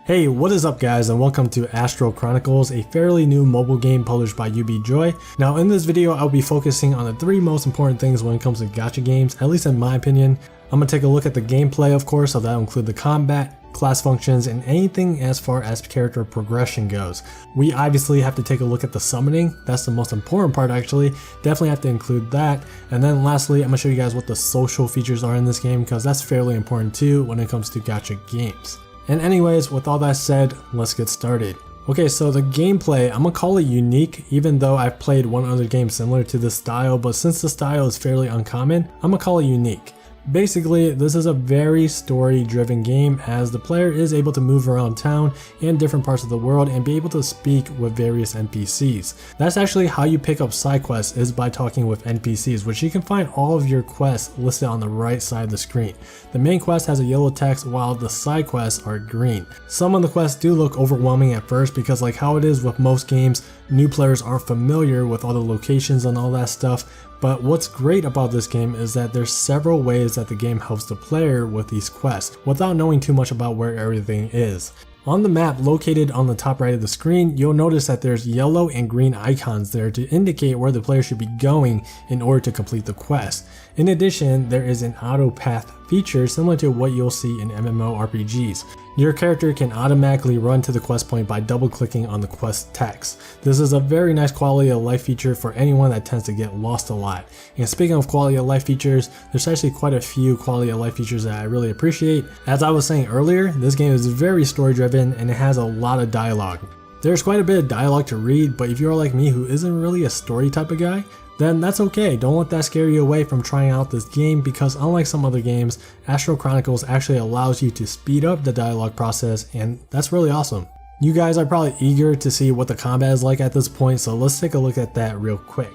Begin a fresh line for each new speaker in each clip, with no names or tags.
Hey, what is up guys, and welcome to Astral Chronicles, a fairly new mobile game published by UBJoy. Now in this video I'll be focusing on the three most important things when it comes to gacha games, at least in my opinion. I'm going to take a look at the gameplay of course, so that'll include the combat, class functions, and anything as far as character progression goes. We obviously have to take a look at the summoning, that's the most important part actually, definitely have to include that. And then lastly, I'm going to show you guys what the social features are in this game, because that's fairly important too when it comes to gacha games. And anyways, with all that said, let's get started. Okay, so the gameplay, I'm gonna call it unique, even though I've played one other game similar to this style, but since the style is fairly uncommon, I'm gonna call it unique. Basically, this is a very story-driven game, as the player is able to move around town and different parts of the world and be able to speak with various NPCs. That's actually how you pick up side quests, is by talking with NPCs, which you can find all of your quests listed on the right side of the screen. The main quest has a yellow text while the side quests are green. Some of the quests do look overwhelming at first because, like how it is with most games, new players aren't familiar with all the locations and all that stuff. But what's great about this game is that there's several ways that the game helps the player with these quests without knowing too much about where everything is. On the map located on the top right of the screen, you'll notice that there's yellow and green icons there to indicate where the player should be going in order to complete the quest. In addition, there is an auto path feature similar to what you'll see in MMORPGs. Your character can automatically run to the quest point by double clicking on the quest text. This is a very nice quality of life feature for anyone that tends to get lost a lot. And speaking of quality of life features, there's actually quite a few quality of life features that I really appreciate. As I was saying earlier, this game is very story driven and it has a lot of dialogue. There's quite a bit of dialogue to read, but if you're like me who isn't really a story type of guy, then that's okay. Don't let that scare you away from trying out this game, because unlike some other games, Astral Chronicles actually allows you to speed up the dialogue process, and that's really awesome. You guys are probably eager to see what the combat is like at this point, so let's take a look at that real quick.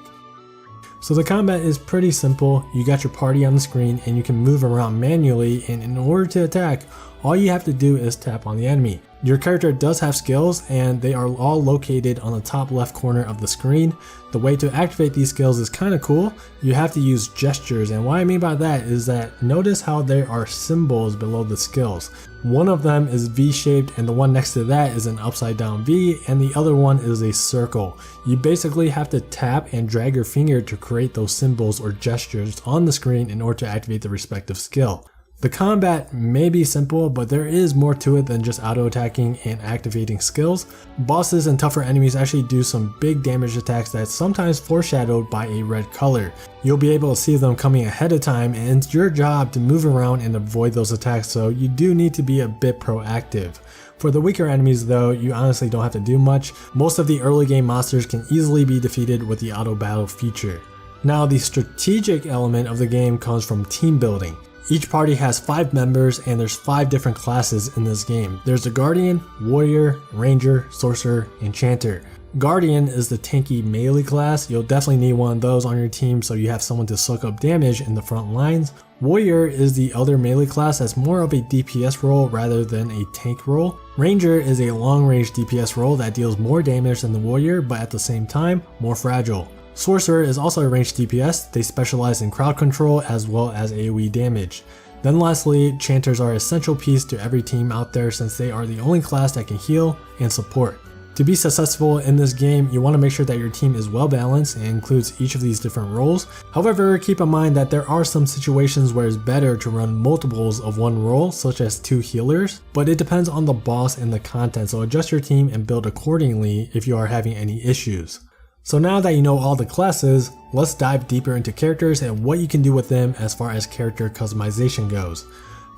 So the combat is pretty simple. You got your party on the screen and you can move around manually, and in order to attack, all you have to do is tap on the enemy. Your character does have skills and they are all located on the top left corner of the screen. The way to activate these skills is kind of cool. You have to use gestures, and what I mean by that is that notice how there are symbols below the skills. One of them is V-shaped and the one next to that is an upside down V, and the other one is a circle. You basically have to tap and drag your finger to create those symbols or gestures on the screen in order to activate the respective skill. The combat may be simple, but there is more to it than just auto-attacking and activating skills. Bosses and tougher enemies actually do some big damage attacks that's sometimes foreshadowed by a red color. You'll be able to see them coming ahead of time, and it's your job to move around and avoid those attacks, so you do need to be a bit proactive. For the weaker enemies though, you honestly don't have to do much. Most of the early game monsters can easily be defeated with the auto battle feature. Now the strategic element of the game comes from team building. Each party has 5 members and there's 5 different classes in this game. There's the Guardian, Warrior, Ranger, Sorcerer, Enchanter. Guardian is the tanky melee class. You'll definitely need one of those on your team so you have someone to soak up damage in the front lines. Warrior is the other melee class that's more of a DPS role rather than a tank role. Ranger is a long range DPS role that deals more damage than the Warrior, but at the same time more fragile. Sorcerer is also a ranged DPS. They specialize in crowd control as well as AoE damage. Then lastly, Chanters are an essential piece to every team out there, since they are the only class that can heal and support. To be successful in this game, you want to make sure that your team is well balanced and includes each of these different roles. However, keep in mind that there are some situations where it's better to run multiples of one role, such as 2 healers, but it depends on the boss and the content, so adjust your team and build accordingly if you are having any issues. So now that you know all the classes, let's dive deeper into characters and what you can do with them as far as character customization goes.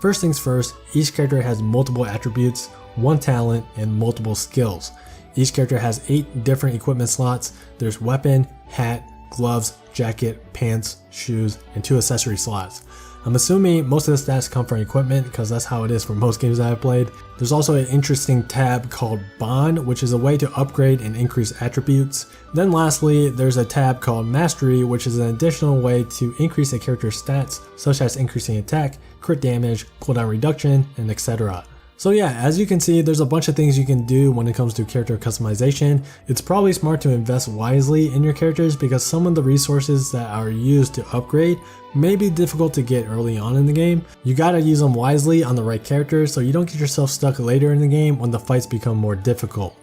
First things first, each character has multiple attributes, 1 talent, and multiple skills. Each character has 8 different equipment slots. There's weapon, hat, gloves, jacket, pants, shoes, and 2 accessory slots. I'm assuming most of the stats come from equipment because that's how it is for most games that I've played. There's also an interesting tab called Bond, which is a way to upgrade and increase attributes. Then lastly, there's a tab called Mastery, which is an additional way to increase a character's stats, such as increasing attack, crit damage, cooldown reduction, and etc. So yeah, as you can see, there's a bunch of things you can do when it comes to character customization. It's probably smart to invest wisely in your characters because some of the resources that are used to upgrade may be difficult to get early on in the game. You gotta use them wisely on the right characters so you don't get yourself stuck later in the game when the fights become more difficult.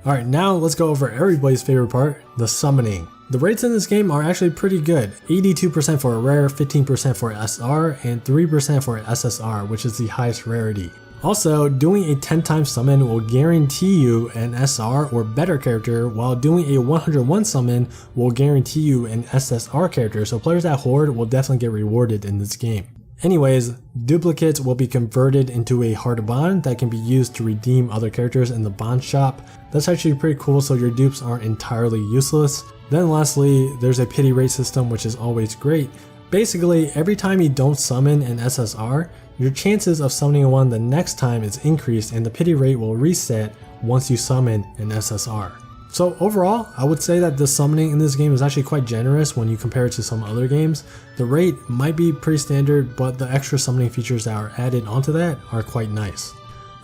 Alright, now let's go over everybody's favorite part, the summoning. The rates in this game are actually pretty good. 82% for a rare, 15% for SR, and 3% for SSR, which is the highest rarity. Also, doing a 10 times summon will guarantee you an SR or better character, while doing a 101 summon will guarantee you an SSR character, so players that hoard will definitely get rewarded in this game. Anyways, duplicates will be converted into a hard bond that can be used to redeem other characters in the bond shop. That's actually pretty cool, so your dupes aren't entirely useless. Then lastly, there's a pity rate system, which is always great. Basically, every time you don't summon an SSR, your chances of summoning one the next time is increased and the pity rate will reset once you summon an SSR. So overall, I would say that the summoning in this game is actually quite generous when you compare it to some other games. The rate might be pretty standard, but the extra summoning features that are added onto that are quite nice.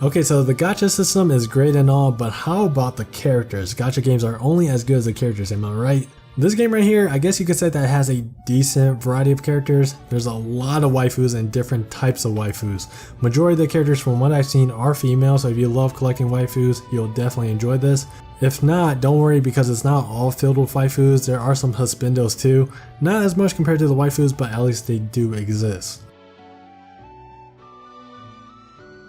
Okay, so the gacha system is great and all, but how about the characters? Gacha games are only as good as the characters, am I right? This game right here, I guess you could say that it has a decent variety of characters. There's a lot of waifus and different types of waifus. Majority of the characters from what I've seen are female, so if you love collecting waifus, you'll definitely enjoy this. If not, don't worry because it's not all filled with waifus. There are some husbandos too. Not as much compared to the waifus, but at least they do exist.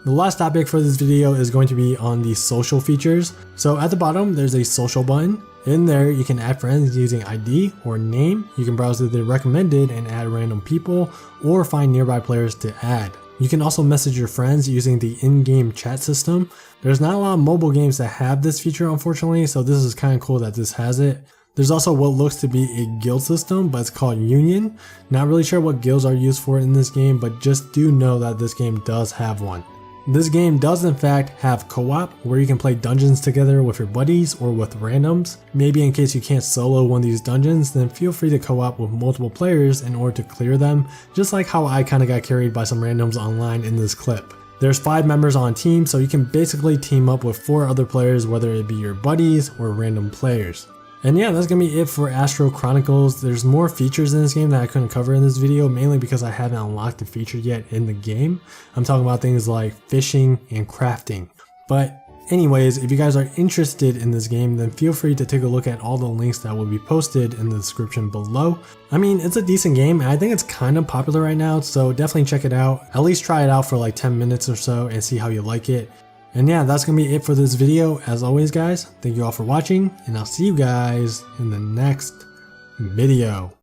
The last topic for this video is going to be on the social features. So at the bottom, there's a social button. In there, you can add friends using ID or name. You can browse through the recommended and add random people or find nearby players to add. You can also message your friends using the in-game chat system. There's not a lot of mobile games that have this feature, unfortunately, so this is kind of cool that this has it. There's also what looks to be a guild system, but it's called Union. Not really sure what guilds are used for in this game, but just do know that this game does have one. This game does in fact have co-op where you can play dungeons together with your buddies or with randoms. Maybe in case you can't solo one of these dungeons, then feel free to co-op with multiple players in order to clear them, just like how I kinda got carried by some randoms online in this clip. There's 5 members on a team, so you can basically team up with 4 other players, whether it be your buddies or random players. And yeah, that's gonna be it for Astral Chronicles. There's more features in this game that I couldn't cover in this video, mainly because I haven't unlocked the feature yet in the game. I'm talking about things like fishing and crafting. But anyways, if you guys are interested in this game, then feel free to take a look at all the links that will be posted in the description below. I mean, it's a decent game, and I think it's kind of popular right now, so definitely check it out. At least try it out for like 10 minutes or so and see how you like it. And yeah, that's gonna be it for this video. As always guys, thank you all for watching, and I'll see you guys in the next video.